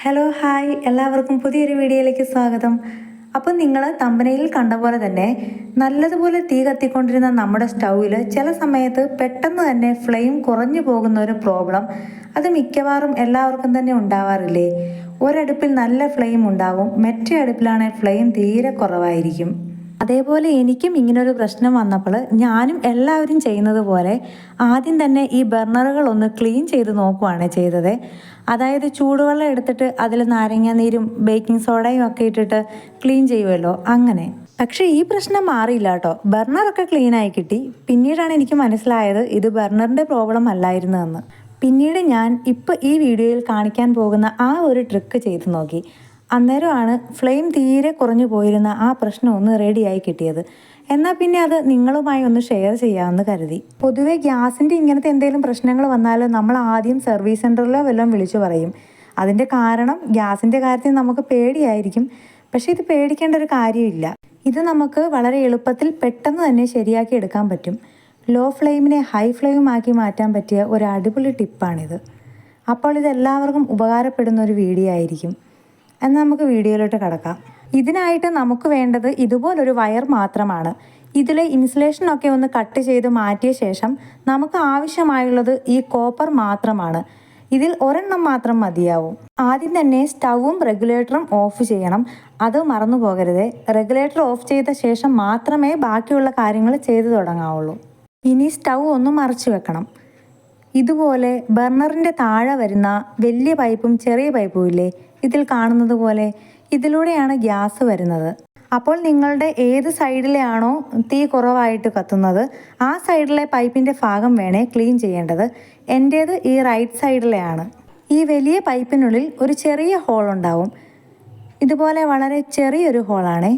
Hello hi എല്ലാവർക്കും പുതിയൊരു വീഡിയോയിലേക്ക് സ്വാഗതം. അപ്പോൾ നിങ്ങൾ തമ്പനയിൽ കണ്ട പോലെ തന്നെ നല്ലതുപോലെ തീ കത്തിക്കൊണ്ടിരുന്ന നമ്മുടെ സ്റ്റൗവിൽ ചില സമയത്ത് പെട്ടെന്ന് തന്നെ ഫ്ലെയിം കുറഞ്ഞു പോകുന്ന ഒരു പ്രോബ്ലം അത് മിക്കവാറും എല്ലാവർക്കും തന്നെ ഉണ്ടാവാറില്ലേ? ഒരടുപ്പിൽ നല്ല ഫ്ലെയിം ഉണ്ടാവും, മറ്റേ അടുപ്പിലാണെങ്കിൽ ഫ്ലെയിം തീരെ കുറവായിരിക്കും. അതേപോലെ എനിക്കും ഇങ്ങനൊരു പ്രശ്നം വന്നപ്പോൾ ഞാനും എല്ലാവരും ചെയ്യുന്നത് പോലെ ആദ്യം തന്നെ ഈ ബർണറുകൾ ഒന്ന് ക്ലീൻ ചെയ്ത് നോക്കുകയാണ് ചെയ്തത്. അതായത് ചൂടുവെള്ളം എടുത്തിട്ട് അതിൽ നാരങ്ങാനീരും ബേക്കിംഗ് സോഡയും ഒക്കെ ഇട്ടിട്ട് ക്ലീൻ ചെയ്യുമല്ലോ, അങ്ങനെ. പക്ഷേ ഈ പ്രശ്നം മാറിയില്ല കേട്ടോ. ബർണറൊക്കെ ക്ലീനായി കിട്ടി. പിന്നീടാണ് എനിക്ക് മനസ്സിലായത് ഇത് ബർണറിൻ്റെ പ്രോബ്ലം അല്ലായിരുന്നു എന്ന്. പിന്നീട് ഞാൻ ഇപ്പോൾ ഈ വീഡിയോയിൽ കാണിക്കാൻ പോകുന്ന ആ ഒരു ട്രിക്ക് ചെയ്ത് നോക്കി. അന്നേരമാണ് ഫ്ലെയിം തീരെ കുറഞ്ഞു പോയിരുന്ന ആ പ്രശ്നം ഒന്ന് റെഡിയായി കിട്ടിയത്. എന്നാൽ പിന്നെ അത് നിങ്ങളുമായി ഒന്ന് ഷെയർ ചെയ്യാമെന്ന് കരുതി. പൊതുവെ ഗ്യാസിൻ്റെ ഇങ്ങനത്തെ എന്തെങ്കിലും പ്രശ്നങ്ങൾ വന്നാൽ നമ്മൾ ആദ്യം സർവീസ് സെൻറ്ററിലോ വല്ലതും വിളിച്ചു പറയും. അതിൻ്റെ കാരണം ഗ്യാസിൻ്റെ കാര്യത്തിൽ നമുക്ക് പേടിയായിരിക്കും. പക്ഷേ ഇത് പേടിക്കേണ്ട ഒരു കാര്യമില്ല. ഇത് നമുക്ക് വളരെ എളുപ്പത്തിൽ പെട്ടെന്ന് തന്നെ ശരിയാക്കി എടുക്കാൻ പറ്റും. ലോ ഫ്ലെയിമിനെ ഹൈ ഫ്ലെയിമാക്കി മാറ്റാൻ പറ്റിയ ഒരു അടിപൊളി ടിപ്പാണിത്. അപ്പോൾ ഇത് എല്ലാവർക്കും ഉപകാരപ്പെടുന്ന ഒരു വീഡിയോ ആയിരിക്കും. എന്നാൽ നമുക്ക് വീഡിയോയിലോട്ട് കിടക്കാം. ഇതിനായിട്ട് നമുക്ക് വേണ്ടത് ഇതുപോലൊരു വയർ മാത്രമാണ്. ഇതിലെ ഇൻസുലേഷനൊക്കെ ഒന്ന് കട്ട് ചെയ്ത് മാറ്റിയ ശേഷം നമുക്ക് ആവശ്യമായുള്ളത് ഈ കോപ്പർ മാത്രമാണ്. ഇതിൽ ഒരെണ്ണം മാത്രം മതിയാവും. ആദ്യം തന്നെ സ്റ്റൗവും റെഗുലേറ്ററും ഓഫ് ചെയ്യണം. അത് മറന്നു പോകരുത്. റെഗുലേറ്റർ ഓഫ് ചെയ്ത ശേഷം മാത്രമേ ബാക്കിയുള്ള കാര്യങ്ങൾ ചെയ്തു തുടങ്ങാവുള്ളൂ. ഇനി സ്റ്റൗ ഒന്ന് മറച്ചു വെക്കണം. ഇതുപോലെ ബർണറിൻ്റെ താഴെ വരുന്ന വലിയ പൈപ്പും ചെറിയ പൈപ്പും ഇല്ലേ, ഇതിൽ കാണുന്നത് പോലെ ഇതിലൂടെയാണ് ഗ്യാസ് വരുന്നത്. അപ്പോൾ നിങ്ങളുടെ ഏത് സൈഡിലെയാണോ തീ കുറവായിട്ട് കത്തുന്നത് ആ സൈഡിലെ പൈപ്പിൻ്റെ ഭാഗം വേണേ ക്ലീൻ ചെയ്യേണ്ടത്. എൻ്റേത് ഈ റൈറ്റ് സൈഡിലെയാണ്. ഈ വലിയ പൈപ്പിനുള്ളിൽ ഒരു ചെറിയ ഹോൾ ഉണ്ടാവും. ഇതുപോലെ വളരെ ചെറിയൊരു ഹോളാണേ.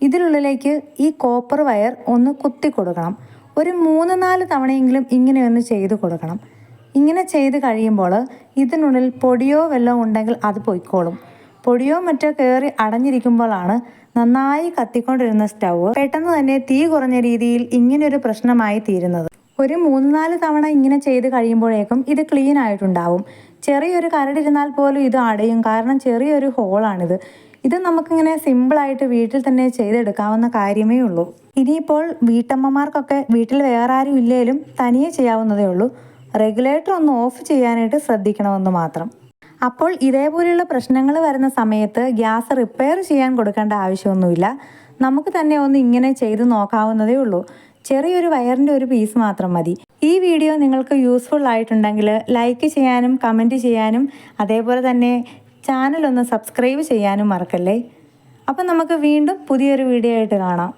ഇതിനുള്ളിലേക്ക് ഈ കോപ്പർ വയർ ഒന്ന് കുത്തി കൊടുക്കണം. ഒരു 3-4 തവണയെങ്കിലും ഇങ്ങനെ ഒന്ന് ചെയ്ത് കൊടുക്കണം. ഇങ്ങനെ ചെയ്ത് കഴിയുമ്പോൾ ഇതിനുള്ളിൽ പൊടിയോ വല്ലതും ഉണ്ടെങ്കിൽ അത് പൊയ്ക്കോളും. പൊടിയോ മറ്റോ കയറി അടഞ്ഞിരിക്കുമ്പോഴാണ് നന്നായി കത്തിക്കൊണ്ടിരുന്ന സ്റ്റൗ പെട്ടെന്ന് തന്നെ തീ കുറഞ്ഞ രീതിയിൽ ഇങ്ങനെയൊരു പ്രശ്നമായി തീരുന്നത്. ഒരു 3-4 തവണ ഇങ്ങനെ ചെയ്ത് കഴിയുമ്പോഴേക്കും ഇത് ക്ലീൻ ആയിട്ടുണ്ടാവും. ചെറിയൊരു കരടിരുന്നാൽ പോലും ഇത് അടയും, കാരണം ചെറിയൊരു ഹോളാണിത്. ഇത് നമുക്കിങ്ങനെ സിമ്പിളായിട്ട് വീട്ടിൽ തന്നെ ചെയ്തെടുക്കാവുന്ന കാര്യമേ ഉള്ളൂ. ഇനിയിപ്പോൾ വീട്ടമ്മമാർക്കൊക്കെ വീട്ടിൽ വേറെ ആരും ഇല്ലേലും തനിയെ ചെയ്യാവുന്നതേ ഉള്ളൂ. റെഗുലേറ്റർ ഒന്ന് ഓഫ് ചെയ്യാനായിട്ട് ശ്രദ്ധിക്കണമെന്ന് മാത്രം. അപ്പോൾ ഇതേപോലെയുള്ള പ്രശ്നങ്ങൾ വരുന്ന സമയത്ത് ഗ്യാസ് റിപ്പയർ ചെയ്യാൻ കൊടുക്കേണ്ട ആവശ്യമൊന്നുമില്ല. നമുക്ക് തന്നെ ഒന്ന് ഇങ്ങനെ ചെയ്ത് നോക്കാവുന്നതേ ഉള്ളൂ. ചെറിയൊരു വയറിൻ്റെ ഒരു പീസ് മാത്രം മതി. ഈ വീഡിയോ നിങ്ങൾക്ക് യൂസ്ഫുൾ ആയിട്ടുണ്ടെങ്കിൽ ലൈക്ക് ചെയ്യാനും കമൻറ്റ് ചെയ്യാനും അതേപോലെ തന്നെ ചാനൽ ഒന്ന് സബ്സ്ക്രൈബ് ചെയ്യാനും മറക്കല്ലേ. അപ്പം നമുക്ക് വീണ്ടും പുതിയൊരു വീഡിയോ ആയിട്ട് കാണാം.